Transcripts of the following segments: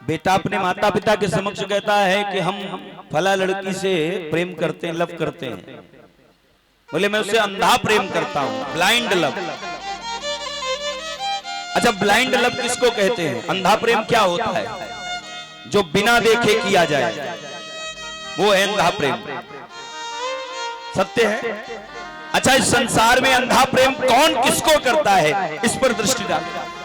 बेटा अपने माता पिता के समक्ष कहता है कि हम फला लड़की से प्रेम करते हैं, लव करते हैं। बोले मैं उससे अंधा प्रेम करता हूं, ब्लाइंड लव। अच्छा, ब्लाइंड लव किसको कहते हैं? अंधा प्रेम क्या होता है? जो बिना देखे किया जाए, वो है अंधा प्रेम। सत्य है। अच्छा, इस संसार में अंधा प्रेम कौन किसको करता है, इस पर दृष्टि डालें।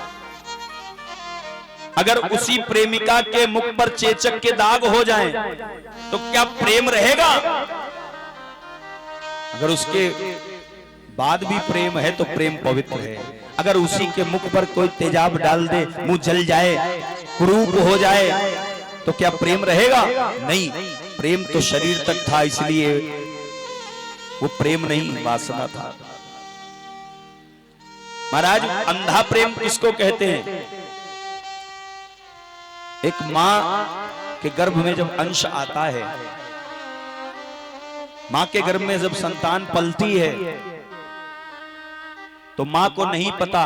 अगर उसी प्रेमिका के मुख पर चेचक के दाग हो जाएं, तो क्या प्रेम रहेगा? अगर उसके बाद भी प्रेम है तो प्रेम पवित्र है। अगर उसी के मुख पर कोई तेजाब डाल दे, मुंह जल जाए, कुरूप हो जाए, तो क्या प्रेम रहेगा? नहीं। प्रेम तो शरीर तक था, इसलिए वो प्रेम नहीं, वासना था। महाराज, अंधा प्रेम किसको कहते हैं? एक मां के गर्भ में जब अंश आता है, मां के गर्भ में जब संतान पलती है, तो मां को नहीं पता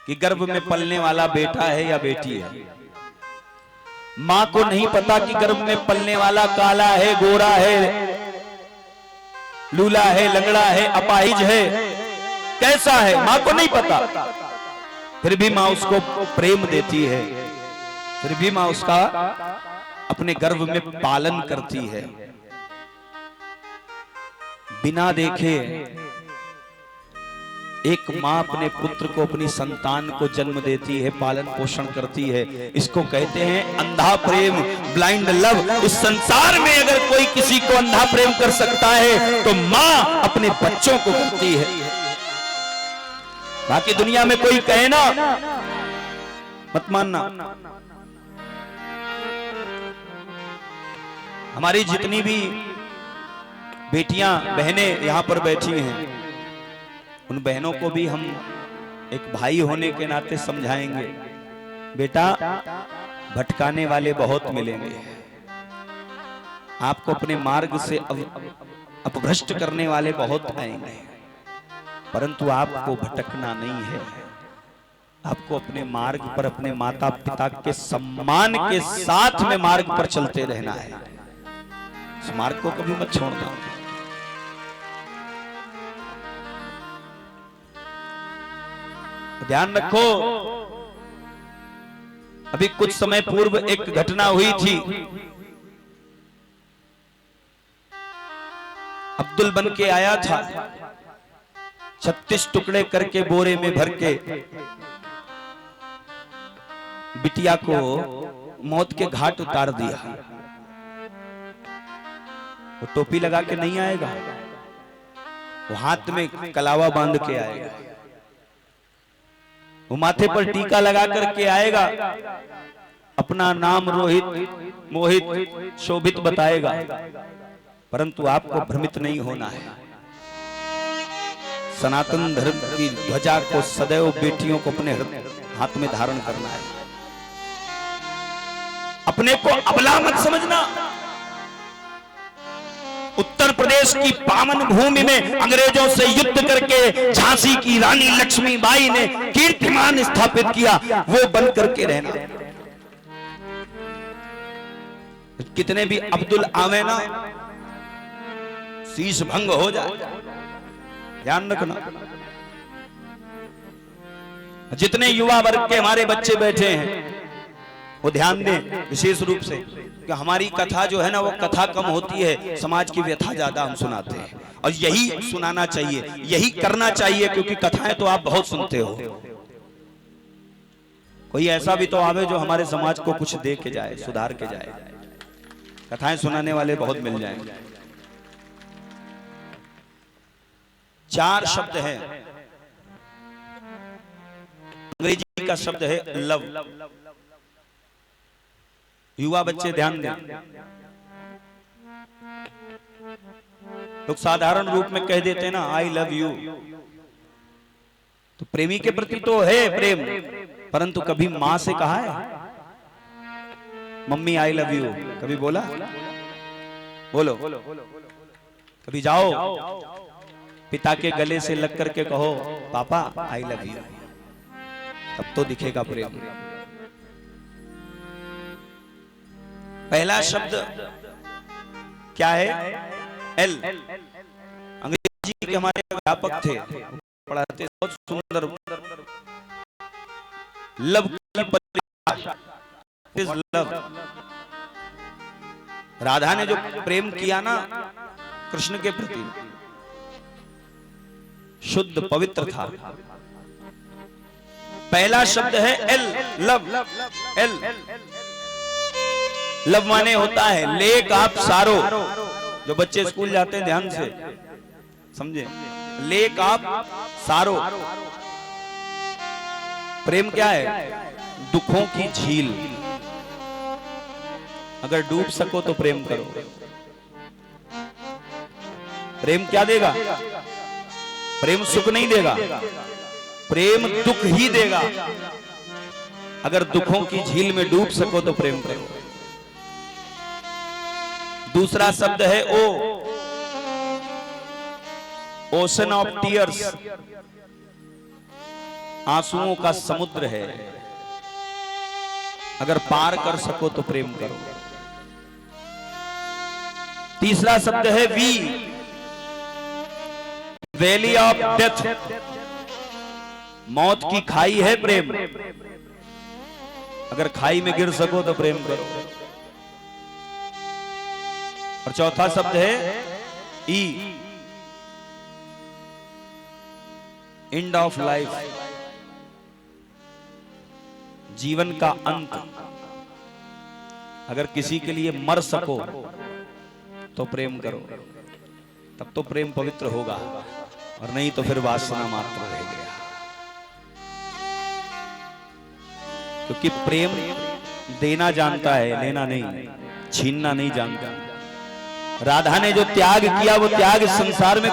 कि गर्भ में पलने वाला बेटा है या बेटी है। मां को नहीं पता कि गर्भ में पलने वाला काला है, गोरा है, लूला है, लंगड़ा है, अपाहिज है, कैसा है, मां को नहीं पता। फिर भी मां उसको प्रेम देती है, फिर भी मां उसका अपने गर्भ में पालन करती है। बिना देखे एक मां अपने पुत्र को, अपनी संतान को जन्म देती है, पालन पोषण करती है। इसको कहते हैं अंधा प्रेम, ब्लाइंड लव। इस संसार में अगर कोई किसी को अंधा प्रेम कर सकता है तो मां अपने बच्चों को करती है। बाकी दुनिया में कोई कहे ना, मत मानना। हमारी जितनी भी बेटियां बहनें यहां पर बैठी हैं, उन बहनों को भी हम एक भाई होने के नाते समझाएंगे, बेटा भटकाने वाले बहुत मिलेंगे, आपको अपने मार्ग से अपभ्रष्ट करने वाले बहुत आएंगे, परंतु आपको भटकना नहीं है। आपको अपने मार्ग पर, अपने माता पिता के सम्मान के साथ में मार्ग पर चलते रहना है। इस मार्ग को कभी मत छोड़ना। ध्यान रखो, अभी कुछ समय पूर्व एक घटना हुई थी। अब्दुल बन के आया था, 36 टुकड़े करके बोरे में भर के बिटिया को मौत के घाट उतार दिया। वो टोपी लगा के नहीं आएगा, वो हाथ में कलावा बांध के आएगा, वो माथे पर टीका लगा करके आएगा, अपना नाम रोहित, मोहित, शोभित बताएगा। परंतु आपको भ्रमित नहीं होना है। सनातन धर्म की ध्वजा को सदैव बेटियों को अपने हाथ में धारण करना है। अपने को अबला मत समझना। उत्तर प्रदेश की पावन भूमि में अंग्रेजों से युद्ध करके झांसी की रानी लक्ष्मीबाई ने कीर्तिमान स्थापित किया, वो बन करके रहना। कितने भी अब्दुल आवे ना, शीश भंग हो जाए, ध्यान रखना। जितने युवा वर्ग के हमारे बच्चे बैठे हैं, वो ध्यान दें विशेष रूप से कि हमारी कथा जो है ना, वो कथा कम होती है, समाज की व्यथा ज्यादा हम सुनाते हैं। और यही सुनाना चाहिए, यही करना चाहिए, क्योंकि कथाएं तो आप बहुत सुनते हो। कोई ऐसा भी तो आवे जो हमारे समाज को कुछ दे के जाए, सुधार के जाए। कथाएं सुनाने वाले बहुत मिल जाएंगे। 4 शब्द हैं। अंग्रेजी का शब्द है लव। युवा बच्चे ध्यान दें। लोग साधारण रूप में कह देते हैं ना, आई लव यू, तो प्रेमी के प्रति तो है प्रेम, परंतु कभी मां से कहा है मम्मी आई लव यू? कभी बोला? बोलो। कभी जाओ पिता के गले से लग करके कहो पापा आई लव यू, तब तो दिखेगा प्रेम। पहला शब्द क्या है? एल। अंग्रेजी के हमारे अध्यापक थे, पढ़ाते बहुत सुंदर। लव की परिभाषा इज लव। राधा ने जो प्रेम किया ना कृष्ण के प्रति, शुद्ध पवित्र था। पहला शब्द है एल, लव। एल, लव माने होता है लेक आप सारो। जो बच्चे स्कूल जाते हैं ध्यान से समझे, लेक आप सारो। प्रेम क्या है? दुखों की झील। अगर डूब सको तो प्रेम करो। प्रेम क्या देगा? प्रेम सुख नहीं देगा, प्रेम दुख ही देगा। अगर दुखों की झील में डूब सको तो प्रेम करो। दूसरा शब्द है ओ, ओशन ऑफ टीयर्स। आंसुओं का समुद्र है, अगर पार कर सको तो प्रेम करो। तीसरा शब्द है वी, वैली ऑफ डेथ। मौत की खाई है प्रेम, अगर खाई में गिर सको तो प्रेम करो। और चौथा शब्द है ई, एंड ऑफ लाइफ। जीवन का अंत। अगर किसी के लिए मर सको तो प्रेम करो, तब तो प्रेम पवित्र होगा, और नहीं तो फिर वासना मात्र रह गया। क्योंकि प्रेम देना जानता है, लेना नहीं, छीनना नहीं जानता। राधा ने जो त्याग किया वो त्याग संसार में